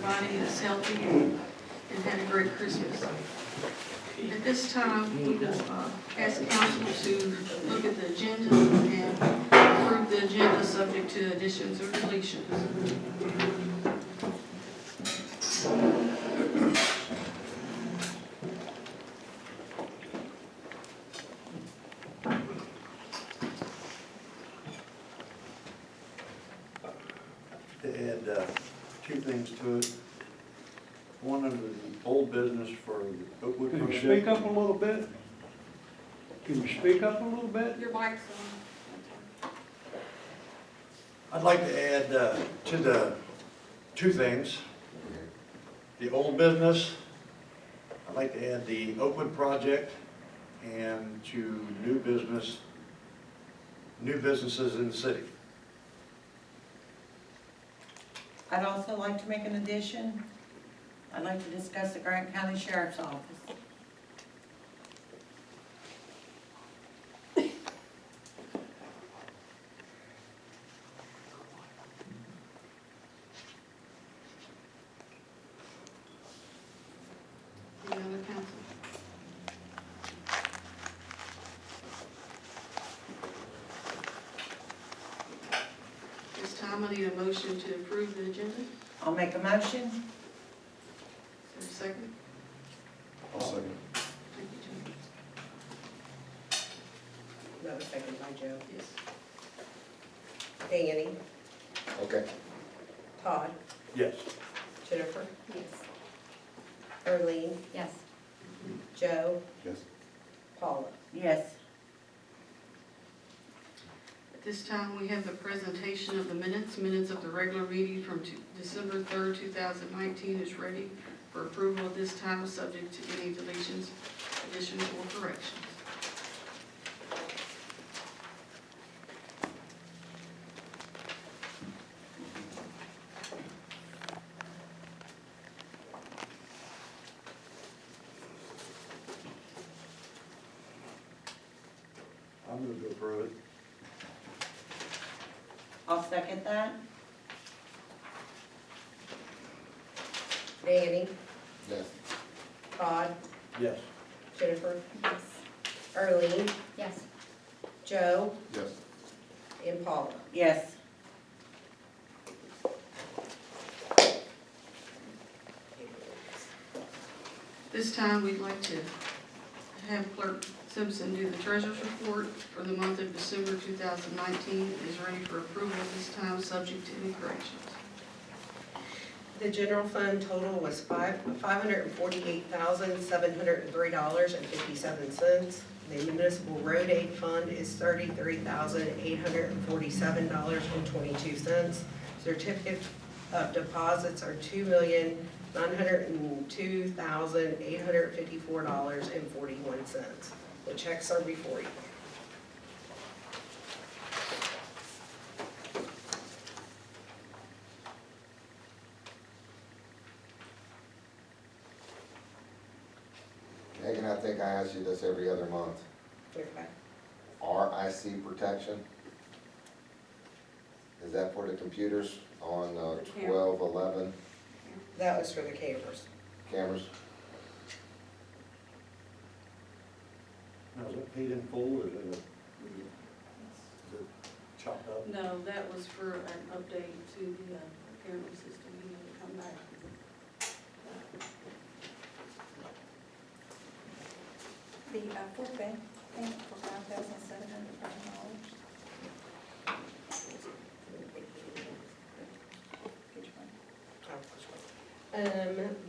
everybody is healthy and had a great Christmas. At this time, we will ask council to look at the agenda and approve the agenda subject to additions or deletions. To add two things to it. One under the old business for the Oakwood Can you project. speak up a little bit? Can you speak up a little bit? Your mic's on. I'd like to add to the two things. The old business, I'd like to add the Oakwood project, and to new businesses in the city. I'd also like to make an addition. I'd like to discuss the Grant County Sheriff's Office. Any other council? This time, I need a motion to approve the agenda. I'll make a motion. Is there a second? I'll second. Thank you, Jim. That was seconded by Joe. Yes. Danny, Okay. Todd, Yes. Jennifer, Yes. Earlene, Yes. Joe, Yes. Paula. Yes. At this time, we have the presentation of the minutes of the regular meeting from December 3rd, 2019 is ready for approval at this time, subject to any deletions, additions, or corrections. I'm going to go through it. I'll second that. Danny, Yes. Todd, Yes. Jennifer, Yes. Earlene, Yes. Joe, Yes. and Paula. Yes. This time, we'd like to have Clerk Simpson do the treasurer's report for the month of December 2019. It is ready for approval at this time, subject to any corrections. The general fund total was $548,703.57. The municipal road aid fund is $33,847.22. Certificate of deposits are $2,902,854.41. The checks are before you. Megan, I think I ask you this every other month. Okay. RIC protection? Is that for the computers on The camera. 12, 11 That was for the cameras. cameras? Now, is it paid in full, or is it chopped up? No, that was for an update to the camera system. You need to come back. The full bank payment for $5,705.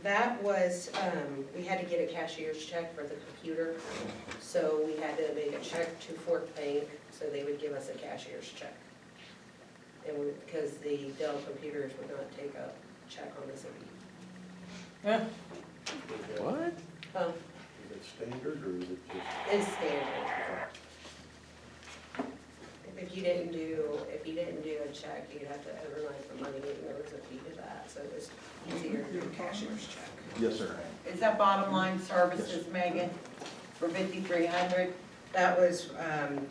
That was, we had to get a cashier's check for the computer, so we had to make a check to Fort Bank, so they would give us a cashier's check. And because the Dell computers would not take a check on the city. What? Oh, Is it standard, or is it just? it's standard. If you didn't do a check, you'd have to overnight the money, and there was a fee to that, so it was easier to do a cashier's check. Yes, sir. Is that bottom line services, Megan, for 5,300? That was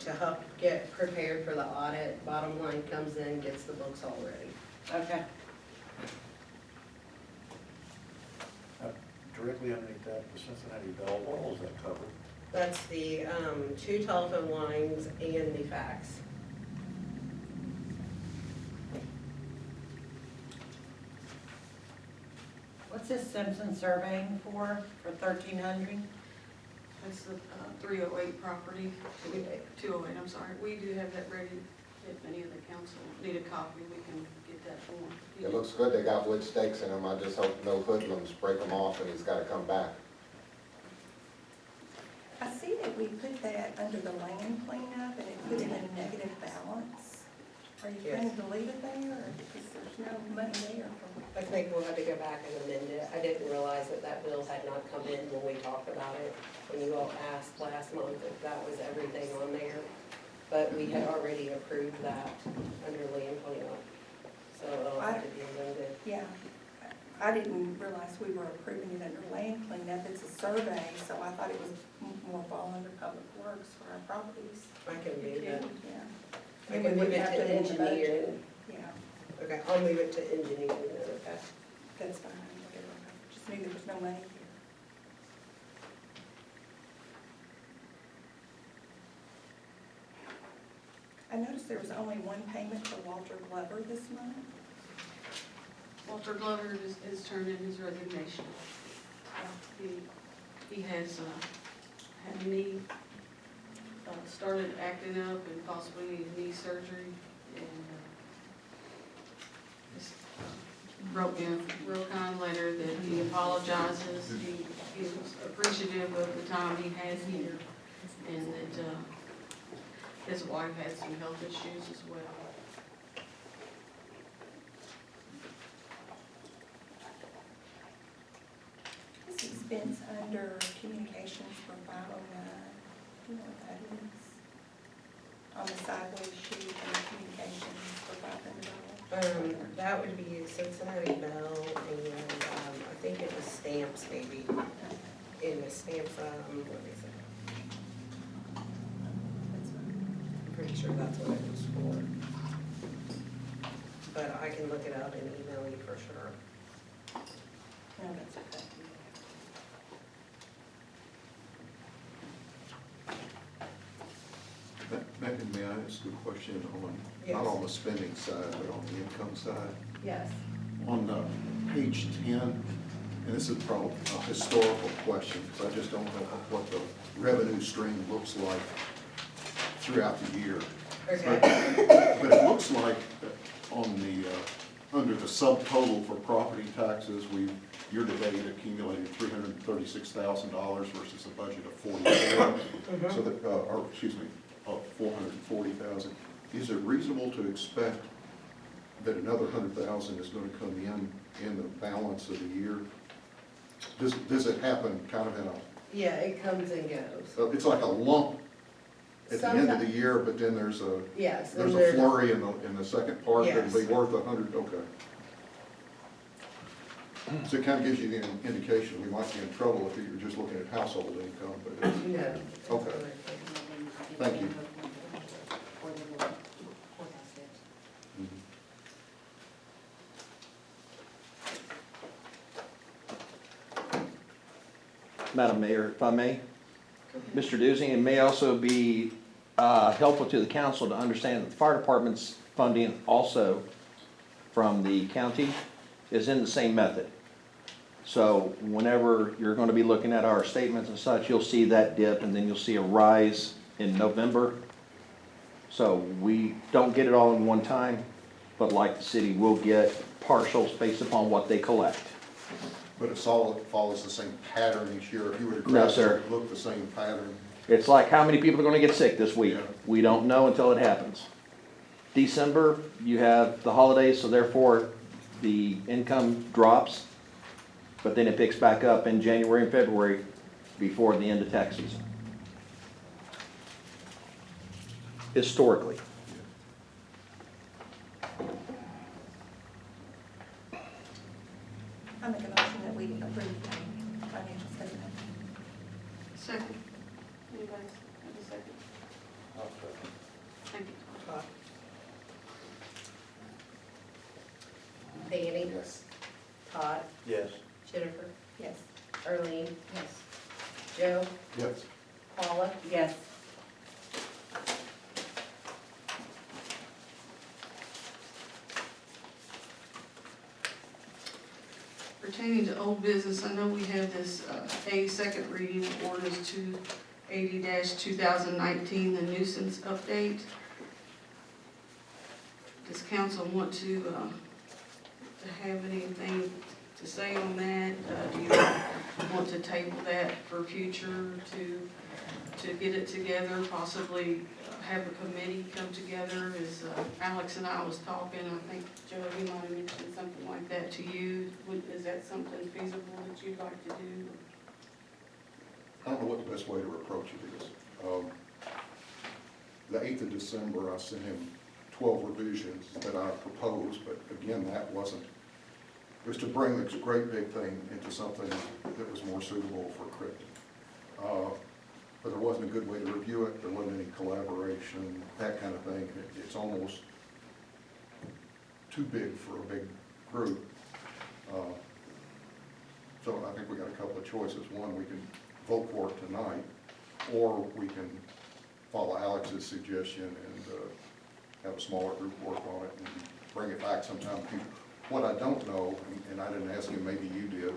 to help get prepared for the audit. Bottom line comes in, gets the books all ready. Okay. directly underneath that, the Cincinnati Bell, what all is that cover? That's the, 2 telephone lines and the fax. What's this Simpson surveying for 1,300? That's the 308 property, 208, I'm sorry. We do have that ready. If any of the council need a copy, we can get that for them. It looks good, they got wood stakes in them, I just hope no hoodlums break them off and he's gotta come back. I see that we put that under the land cleanup and it put it in a negative balance. Are you Yes. planning to leave it there or because there's no money there for? I think we'll have to go back and amend it. I didn't realize that that bill had not come in when we talked about it, when you all asked last month if that was everything on there. But we had already approved that under land cleanup, so it'll have to be amended. Yeah, I didn't realize we were approving it under land cleanup. It's a survey, so I thought it was more fall under public works for our properties. I can do that. Yeah. I can move it to engineer. Yeah, Okay, I'll move it to engineering then, okay? that's fine, whatever. Just knew there was no money here. I noticed there was only one payment for Walter Glover this month. Walter Glover has turned in his resignation. He has had a knee, started acting up and possibly needs knee surgery, and just wrote me a real kind letter that he apologizes. He was appreciative of the time he had here, and that his wife had some health issues as well. This expense under communications for 509, do you know what that is? On the sideways sheet under communications for $500. That would be Cincinnati Bell and, I think it was stamps maybe. In the stamps, what is it? That's fine. I'm pretty sure that's what it was for. But I can look it up and email you for sure. No, that's okay. Megan, may I ask a question on, Yes. not on the spending side, but on the income side? Yes. On page 10, and this is probably a historical question, because I just don't know what the revenue stream looks like throughout the year. Okay. But it looks like on the, under the subtotal for property taxes, we've year-to-date accumulated $336,000 versus a budget of $44,000. So that, or excuse me, $440,000. Is it reasonable to expect that another $100,000 is going to come in the balance of the year? Does it happen kind of in a, Yeah, it comes and goes. it's like a lump at the end of the Sometimes- year, but then there's a, Yes. there's and a flurry in the second part that'll be Yes. worth 100, okay. So it kind of gives you the indication, we might be in trouble if you're just looking at household income, but it's, No. Okay. Thank you. Madam Mayor, if I may, Mr. Dusey, it may also be helpful to the council to understand that the fire department's funding also from the county is in the same method. So whenever you're going to be looking at our statements and such, you'll see that dip and then you'll see a rise in November. So we don't get it all in one time, but like the city, we'll get partials based upon what they collect. but it follows the same pattern each year. If you were to No, graph sir. it, look the same pattern. It's like how many people are gonna get sick this week? Yeah. We don't know until it happens. December, you have the holidays, so therefore the income drops, but then it picks back up in January and February before the end of tax season. Historically. I make a motion that we approve the financial statement. Second. Anybody have a second? Thank you. Todd? Danny? Yes. Todd? Yes. Jennifer? Yes. Arlene, Yes. Joe, Yes. Paula, Yes. Pertaining to old business, I know we have this, A, second reading of ordinance 280-2019, the nuisance update. Does council want to have anything to say on that? Do you want to table that for future to get it together, possibly have a committee come together? As Alex and I was talking, I think, Joe, you might have mentioned something like that to you. Is that something feasible that you'd like to do? I don't know what the best way to approach it is. The 8th of December, I sent him 12 revisions that I proposed, but again, that wasn't, it was to bring this great big thing into something that was more suitable for Crittenden. But there wasn't a good way to review it, there wasn't any collaboration, that kind of thing. It's almost too big for a big group. So I think we got a couple of choices. One, we can vote for it tonight, or we can follow Alex's suggestion and have a smaller group work on it and bring it back sometime. What I don't know, and I didn't ask him, maybe you did,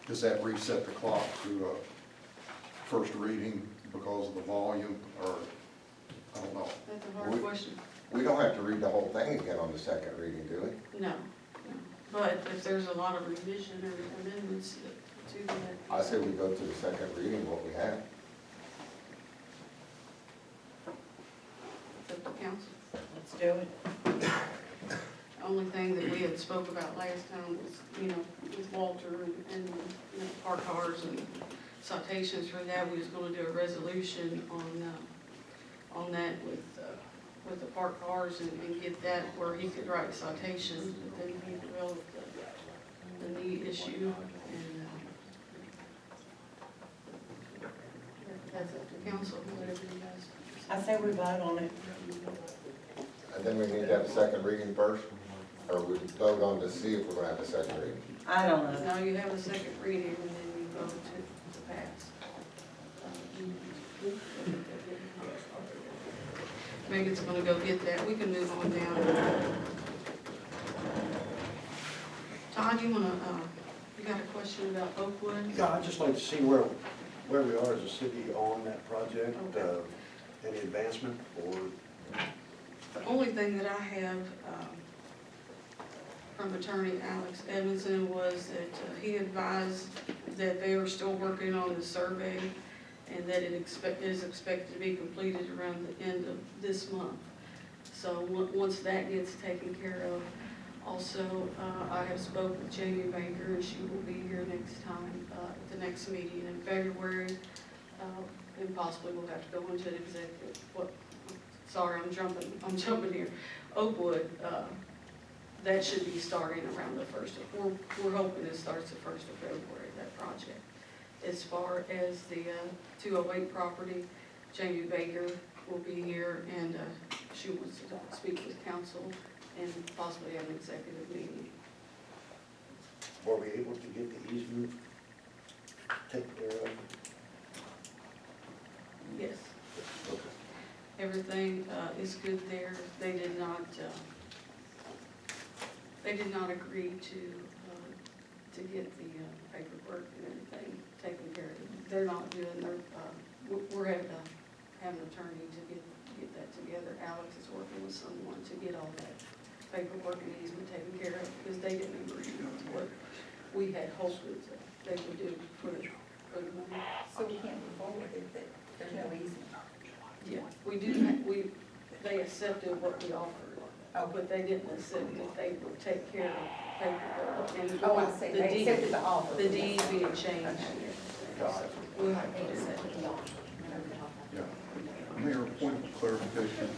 does that reset the clock to first reading because of the volume, or, I don't know. That's a hard question. We don't have to read the whole thing again on the second reading, do we? No, no. But if there's a lot of revision or amendments to that. I say we go to the second reading, what we have. It's up to council. Let's do it. The only thing that we had spoke about last time was, with Walter and park cars and citations for that. We was gonna do a resolution on that with the park cars and get that where he could write citations, but then he developed the knee issue and, that's up to council, whatever you guys. I say we vote on it. And then we need to have a second reading first, or we vote on to see if we're gonna have a second reading. I don't know. Now you have a second reading and then you vote to pass. Megan's gonna go get that. We can move on down. Todd, you got a question about Oakwood? Yeah, I'd just like to see where we are as a city on that project, Okay. any advancement, or, The only thing that I have from Attorney Alex Edmondson was that he advised that they are still working on the survey and that it is expected to be completed around the end of this month. So once that gets taken care of, also, I have spoken with Jamie Baker and she will be here next time, at the next meeting in February. And possibly we'll have to go into an executive, sorry, I'm jumping here. Oakwood, that should be starting around the we're hoping it starts the 1st of February, that project. As far as the 208 property, Jamie Baker will be here and she wants to speak with council and possibly have an executive meeting. were we able to get the easement taken care of? Yes, Okay. everything is good there. They did not agree to get the paperwork and everything taken care of. They're not doing their, we're having to have an attorney to get that together. Alex is working with someone to get all that paperwork and easement taken care of, because they didn't agree with what we had hoped that they would do for the money. So we can't move forward if there's no easement. Yeah, they accepted what we offered, but they didn't accept that they would take care of paperwork and Oh, I see, the they deed, accepted the offer. the deed being changed. and everything. We'll have to do that. Yeah. Mayor, point of clarification,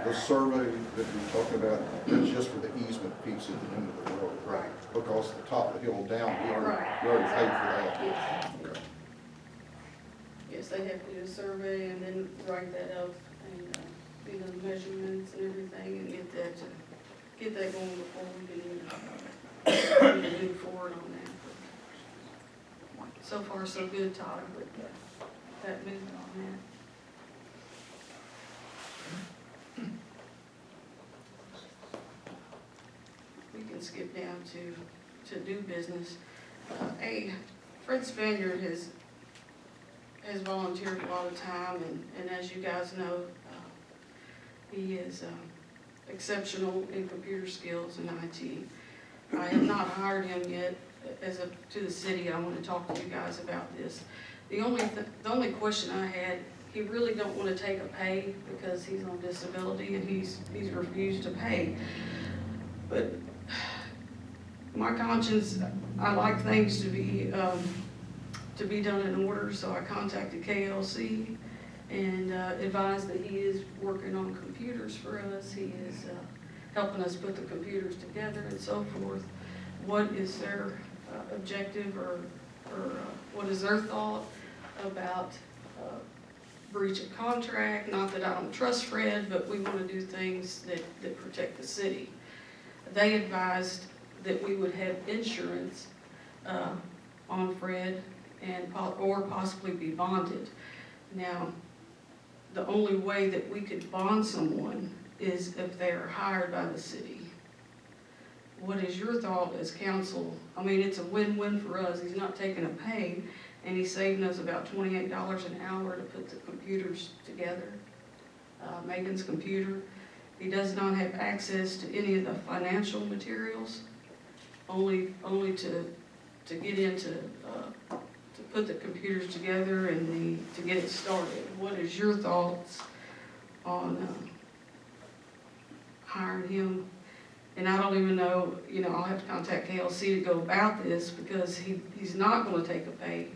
the survey that you're talking about, that's just for the easement piece at the end of the road. Right. Because the top of the hill down, we already paid for that. Okay. Yes, they have to do a survey and then write that up and, do the measurements and everything and get that going before we can even move forward on that. so far so good, Todd, with that movement on that. We can skip down to do business. Fred Spaniard has volunteered a lot of time, and as you guys know, he is exceptional in computer skills and IT. I have not hired him yet to the city. I want to talk to you guys about this. The only question I had, he really don't want to take a pay because he's on disability and he's refused to pay. But my conscience, I like things to be done in order, so I contacted KLC and advised that he is working on computers for us. He is helping us put the computers together and so forth. What is their objective or what is their thought about breach of contract? Not that I don't trust Fred, but we want to do things that protect the city. They advised that we would have insurance on Fred or possibly be bonded. Now, the only way that we could bond someone is if they are hired by the city. What is your thought as council? I mean, it's a win-win for us. He's not taking a pay, and he's saving us about $28 an hour to put the computers together. Megan's computer. He does not have access to any of the financial materials, only to get into to put the computers together and to get it started. What is your thoughts on hiring him? And I don't even know, I'll have to contact KLC to go about this because he's not going to take a pay.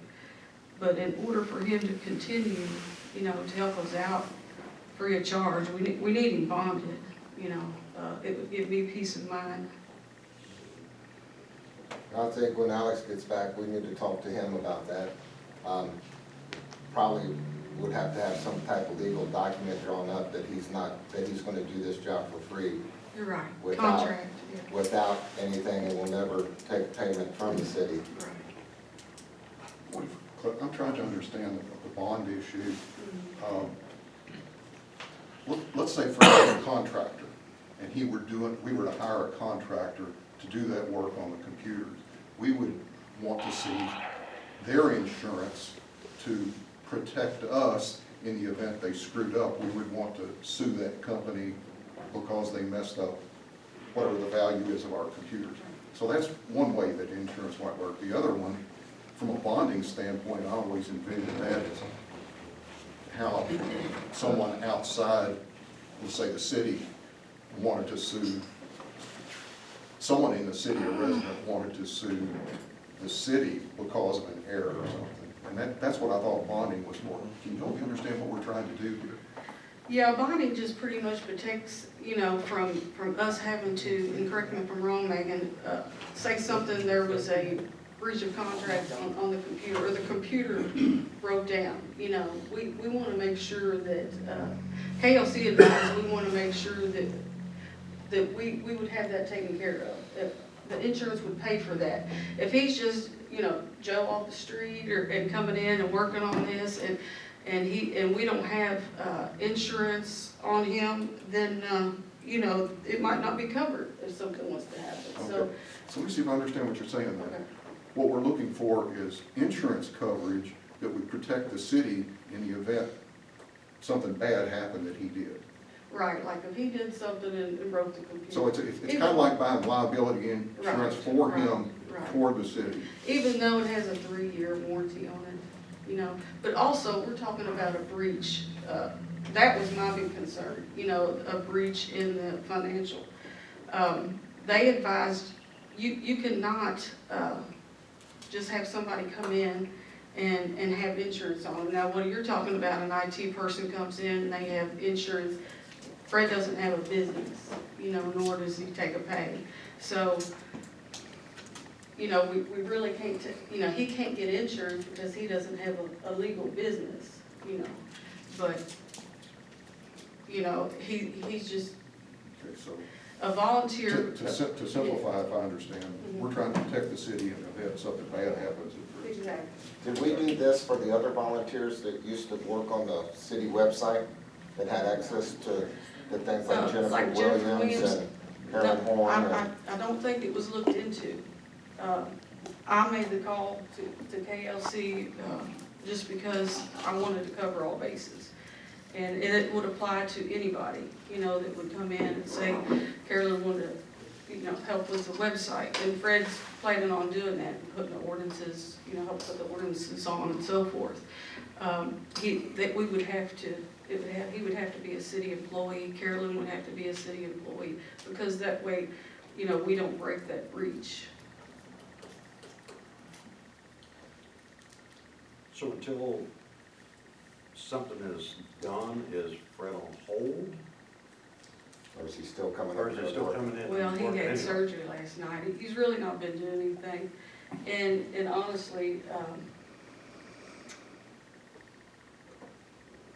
But in order for him to continue, to help us out free of charge, we need him bonded. It would give me peace of mind. I think when Alex gets back, we need to talk to him about that. Probably would have to have some type of legal document drawn up that he's going to do this job for free. You're right. Without- Contract. Yeah. Without anything, and will never take payment from the city. Right. I'm trying to understand the bond issue. Let's say for a contractor, and we were to hire a contractor to do that work on the computers. We would want to see their insurance to protect us in the event they screwed up. We would want to sue that company because they messed up whatever the value is of our computers. So that's one way that insurance might work. The other one, from a bonding standpoint, I always envision that as how someone outside, let's say the city, wanted to sue, someone in the city, a resident, wanted to sue the city because of an error or something. And that's what I thought bonding was for. Can you help me understand what we're trying to do here? Yeah, bonding just pretty much protects, from us having to, and correct me if I'm wrong, Megan, say something, there was a breach of contract on the computer, or the computer broke down. We want to make sure that, KLC advised, we want to make sure that we would have that taken care of. If the insurance would pay for that. If he's just, Joe off the street and coming in and working on this and we don't have insurance on him, then it might not be covered if something was to happen. Okay. So let me see if I understand what you're saying then. Okay. What we're looking for is insurance coverage that would protect the city in the event something bad happened that he did. Right, like if he did something and broke the computer. So it's kind of like buying liability insurance for him, right. for the city. Even though it has a 3-year warranty on it, But also, we're talking about a breach. That was my big concern, a breach in the financial. They advised, you cannot just have somebody come in and have insurance on them. Now, what you're talking about, an IT person comes in and they have insurance. Fred doesn't have a business, nor does he take a pay. So, we really can't, he can't get insurance because he doesn't have a legal business, But, he's just Okay, so a volunteer. to simplify, if I understand, we're trying to protect the city in the event something bad happens. Exactly. Did we do this for the other volunteers that used to work on the city website that had access to the things like Jennifer Like Jennifer Williams and Karen No, Horn? and- I don't think it was looked into. I made the call to KLC, just because I wanted to cover all bases. And it would apply to anybody, you know, that would come in and say, Carolyn wanted to, you know, help with the website. And Fred's planning on doing that, putting the ordinances, you know, help put the ordinances on and so forth. That we would have to, he would have to be a city employee, Carolyn would have to be a city employee, because that way, you know, we don't break that reach. So until something is done, is Fred on hold? Or is he still coming Or up is to it the still door? coming in? Well, he Work had anyway? surgery last night. He's really not been doing anything. And honestly,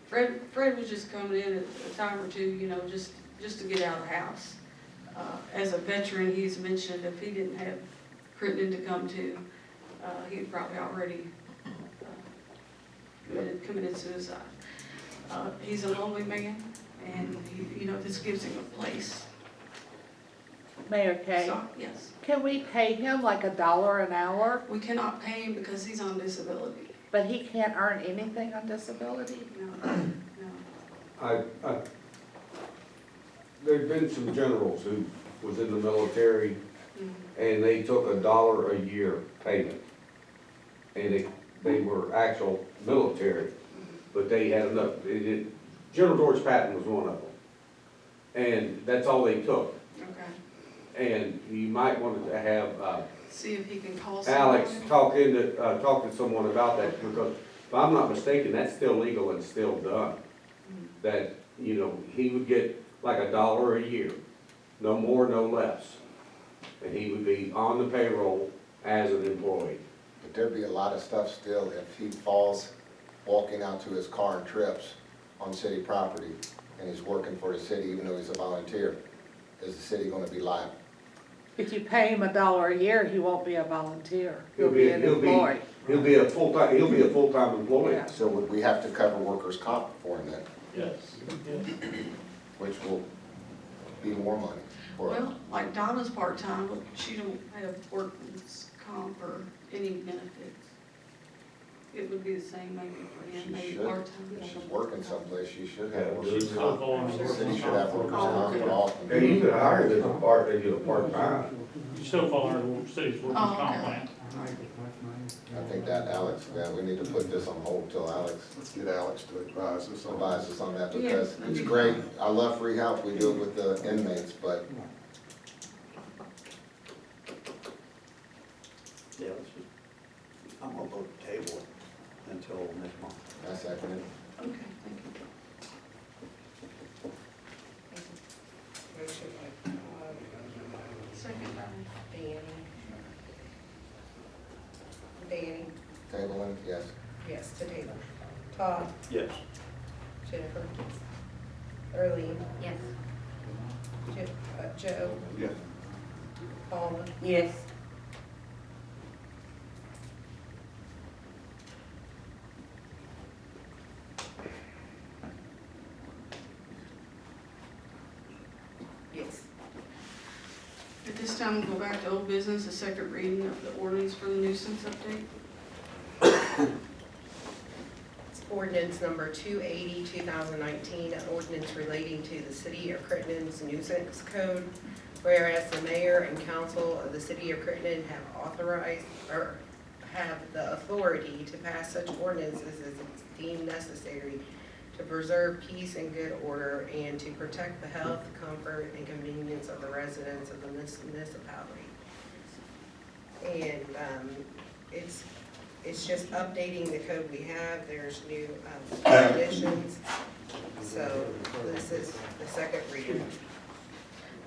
Fred was just coming in a time or two, you know, just to get out of the house. As a veteran, he's mentioned if he didn't have Crittenden to come to, he'd probably already committed suicide. He's a lonely man, and he, you know, this gives him a place. Mayor Kay, So, yes. can we pay him like $1 an hour, We cannot pay him because he's on disability. but he can't earn anything on disability? No, no. There've been some generals who was in the military Mhm. and they took $1 a year payment. And they were actual military, but they had enough, General George Patton was one of them. And that's all they took. Okay. And you might want to have, See if he can call someone. Alex talk to someone about that, because if I'm not mistaken, that's still legal and still done. That, you know, he would get like $1 a year, no more, no less. And he would be on the payroll as an employee. But there'd be a lot of stuff still if he falls walking out to his car and trips on city property and he's working for the city even though he's a volunteer. Is the city gonna be liable? If you pay him $1 a year, he won't be a volunteer, he'll be an employee. He'll be a full-time employee. Yeah. So would we have to cover workers' comp for him then, Yes. which will be more money for him? Well, like Donna's part-time, but she don't have workman's comp or any benefits. It would be the same maybe for him, She maybe should. part-time. If she's working someplace, she should Yeah, have workers' she's comp. The city should have workers' comp for all. Yeah, you could hire him as a part-time. You still fall under the city's workers' Oh, comp okay. plan. I think that Alex, yeah, we need to put this on hold till Alex Let's get Alex to advise us on advises on that, Yeah, because that'd it's be great. fine. I love free help, we do it with the inmates, but Yeah, let's just, I'm gonna vote to table it until next month. I second it. Okay, thank you. Motion by Second by Danny. Danny, Tabling, yes. yes, to table. Todd, Yes. Jennifer, Earlene, Yes. Joe, Yeah. Paula, Yes. yes. At this time, we'll go back to old business, the second reading of the ordinance for the nuisance update. It's ordinance number 280, 2019, an ordinance relating to the City of Crittenden's nuisance code. Whereas the mayor and council of the City of Crittenden have authorized, or have the authority to pass such ordinances as it's deemed necessary to preserve peace and good order and to protect the health, comfort, and convenience of the residents of the municipality. And it's just updating the code we have. There's new conditions. So this is the second reading.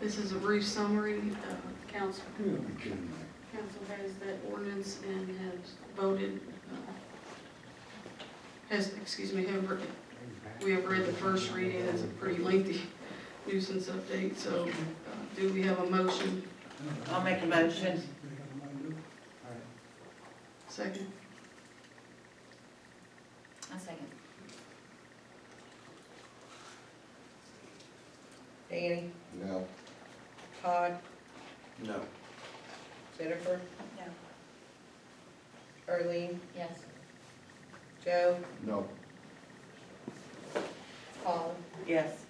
This is a brief summary. Council has that ordinance and has voted, we have read the first reading. It's a pretty lengthy nuisance update, so do we have a motion? I'll make a motion. Second? Danny, No. Todd, No. Jennifer, No. Arlene, Yes. Joe, No. Paul. Yes.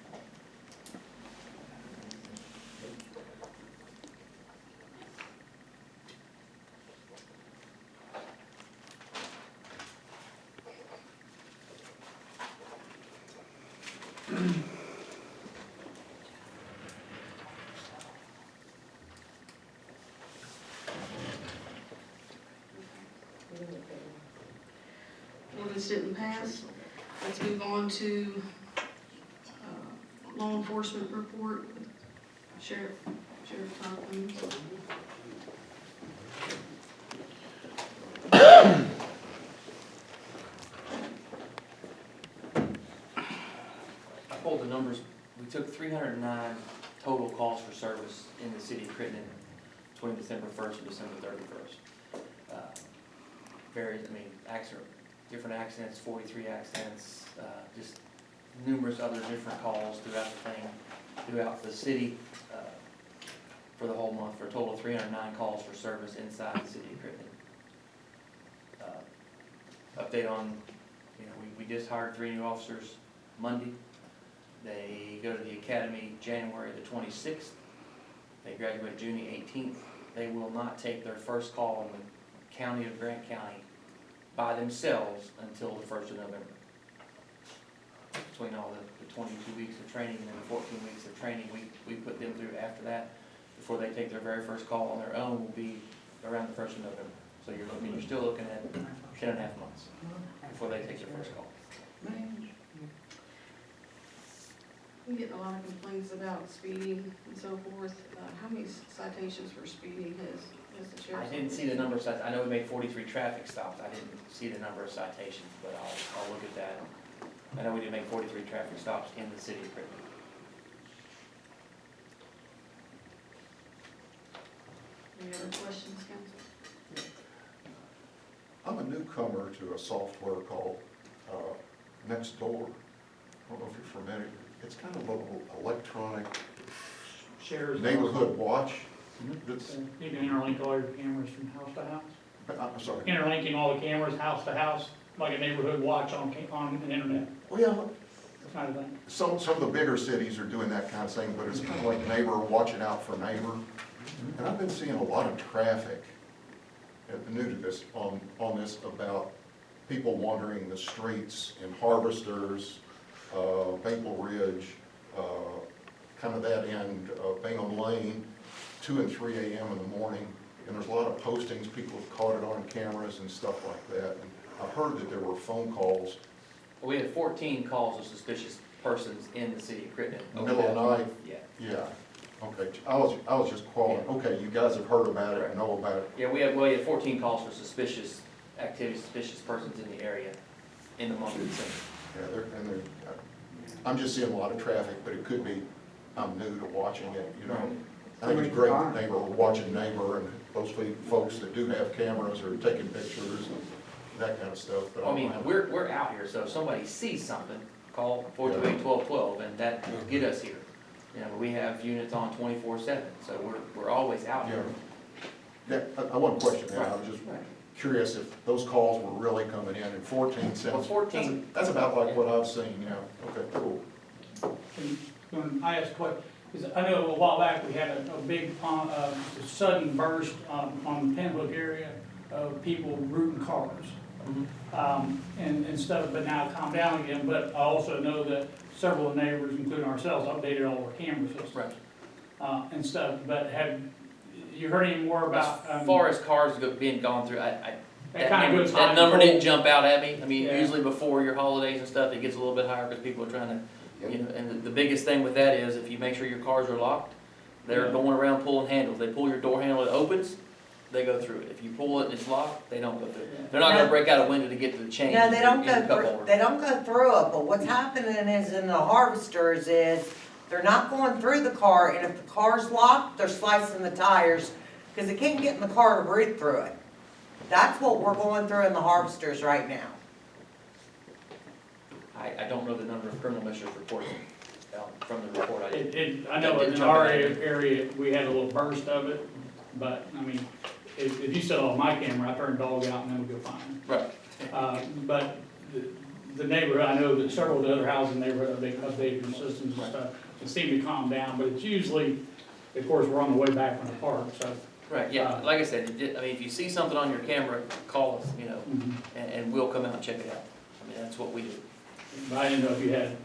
Ordinance didn't pass. Let's move on to law enforcement report. Sheriff Todd Clemens. I pulled the numbers, we took 309 total calls for service in the city of Crittenden between December 1st and December 31st. Various, different accidents, 43 accidents, just numerous other different calls throughout the thing, throughout the city, for the whole month, for a total of 309 calls for service inside the city of Crittenden. Update on, we just hired 3 new officers Monday. They go to the academy January the 26th. They graduate June the 18th. They will not take their first call in the county of Grant County by themselves until the 1st of November. Between all the 22 weeks of training and then the 14 weeks of training we put them through after that, before they take their very first call on their own, will be around the 1st of November. So you're still looking at 10 and a half months before they take their first call. We get a lot of complaints about speeding and so forth. How many citations for speeding has the I sheriff? didn't see the number of citations. I know we made 43 traffic stops. I didn't see the number of citations, but I'll look at that. I know we did make 43 traffic stops in the city of Crittenden. Any other questions, council? I'm a newcomer to a software called Nextdoor. I don't know if you're familiar. It's kind of an electronic Shares. neighborhood watch. You can interlink all your cameras from house to house. I'm sorry. Interlinking all the cameras house to house, like a neighborhood watch on the internet, Well, yeah, kind of thing. some of the bigger cities are doing that kind of thing, but it's kind of like neighbor watching out for neighbor. And I've been seeing a lot of traffic, new to this, on this about people wandering the streets in Harvesters, Maple Ridge, kind of that end, Bingham Lane, 2 and 3 a.m. in the morning. And there's a lot of postings, people have caught it on cameras and stuff like that. And I heard that there were phone calls. Well, we had 14 calls of suspicious persons in the city of Crittenden. Middle of the night? Yeah. Yeah, okay, I was just calling, okay, you guys have heard about it, Correct. know about it. Yeah, we had 14 calls for suspicious activity, suspicious persons in the area in the month of December. Yeah, I'm just seeing a lot of traffic, but it could be, I'm new to watching it, you know. I think it's great that neighbor, watching neighbor, and those folks that do have cameras are taking pictures and that kind of stuff, but I mean, we're out here, so if somebody sees something, call 428-1212, and that will get us here. We have units on 24/7, so we're always out here. Yeah, I want a question now, I'm just curious if those calls were really coming in, and 14 cents. Well, 14. That's about like what I've seen, yeah, okay, cool. When I asked what, because I know a while back we had a big, sudden burst on the Pinhook area of people rooting cars. And stuff, but now it calmed down again, but I also know that several of the neighbors, including ourselves, updated all our camera systems. Right. And stuff, but have you heard any more about? As far as cars being gone through, That kinda goes high that and number low. didn't jump out at me. I mean, Yeah. usually before your holidays and stuff, it gets a little bit higher because people are trying to, and the biggest thing with that is if you make sure your cars are locked, they're Yeah. going around pulling handles. They pull your door handle, it opens, they go through it. If you pull it and it's locked, they don't go through it. They're not gonna break out a window to get to the chain. No, they don't in a go cup through, holder. they don't go through it, but what's happening is in the harvesters is, they're not going through the car, and if the car's locked, they're slicing the tires, because they can't get in the car to breathe through it. That's what we're going through in the harvesters right now. I don't know the number of criminal mischief reports from the report I did. I know in our area, we had a little burst of it, but, I mean, if you set off my camera, I turn the dog out and then we go find Right. them. But the neighborhood, I know that several of the other houses in the neighborhood, they updated their systems and stuff, it seemed to calm down, but it's usually, of course, we're on the way back from the park, so. Right, yeah, like I said, I mean, if you see something on your camera, call us, you know, and we'll come out and check it out. I mean, that's what we do. But I didn't know if you had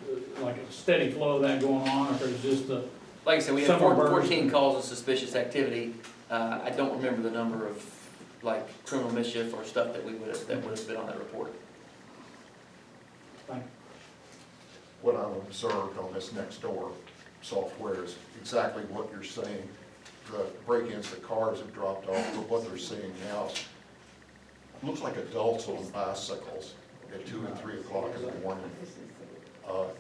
like a steady flow of that going on, or if it was just a, Like I said, we had Summer burst. 14 calls of suspicious activity. I don't remember the number of, like, criminal mischief or stuff that would have been on that report. What I've observed on this next door software is exactly what you're saying. The break-ins, the cars have dropped off, but what they're seeing now is, looks like adults on bicycles at 2 and 3 o'clock in the morning.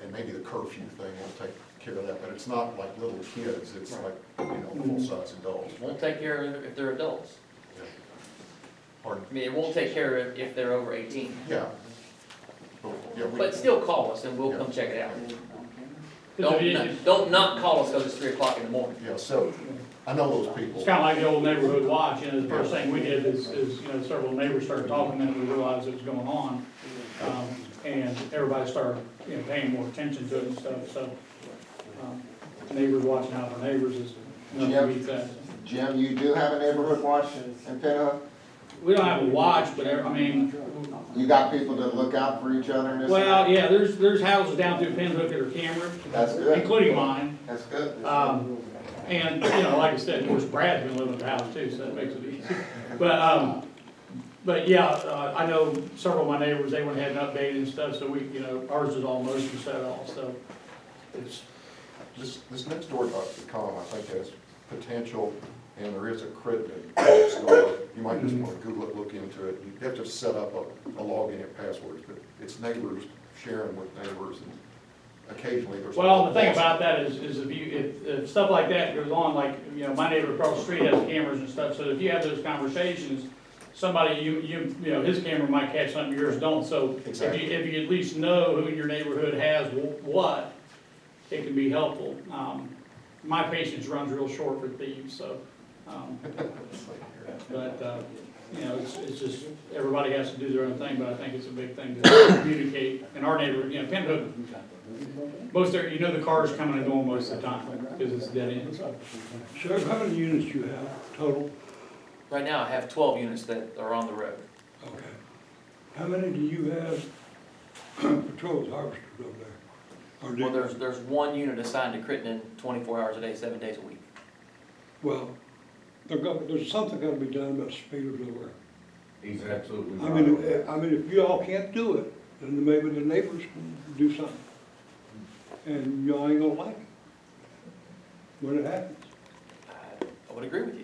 And maybe the curfew thing will take care of that, but it's not like little kids, it's like, full-size adults. Won't take care of it if they're adults. Pardon? I mean, it won't take care of it if they're over 18. Yeah. Yeah, But still call us and we'll come check it out. Because if you- Don't not call us because it's 3 o'clock in the morning. Yeah, so, I know those people. It's kind of like the old neighborhood watch, the first thing we did is, several neighbors started talking, then we realized it was going on. And everybody started, paying more attention to it and stuff, so, neighbors watching out for neighbors is another beat that. Jim, you do have a neighborhood watch in Pinhook? We don't have a watch, but You got people that look out for each other and this? well, yeah, there's houses down through Pinhook that are cambered, That's good. including mine. That's good. And, like I said, of course, Brad's been living in the house too, so that makes it easy. But yeah, I know several of my neighbors, they went ahead and updated and stuff, so we, ours is all motion set off, so it's, This next door column, I think, has potential, and there is a Crittenden next door. You might just want to Google it, look into it. You have to set up a login and passwords, but it's neighbors sharing with neighbors, and occasionally there's. well, the thing about that is if stuff like that goes on, like, my neighbor across the street has cameras and stuff, so if you have those conversations, somebody, his camera might catch something yours don't, so Exactly. if you at least know who in your neighborhood has what, it can be helpful. My patience runs real short for thieves, so, but, it's just, everybody has to do their own thing, but I think it's a big thing to communicate. In our neighborhood, Pinhook, the cars coming and going most of the time, because it's dead end, so. Sheriff, how many units do you have total? Right now, I have 12 units that are on the road. Okay. How many do you have patrols, harvesters over there? Or do- Well, there's one unit assigned to Crittenden 24 hours a day, 7 days a week. Well, there's something gotta be done about speeders over there. He's absolutely I right. mean, if you all can't do it, then maybe the neighbors can do something. And y'all ain't gonna like it when it happens. I would agree with you.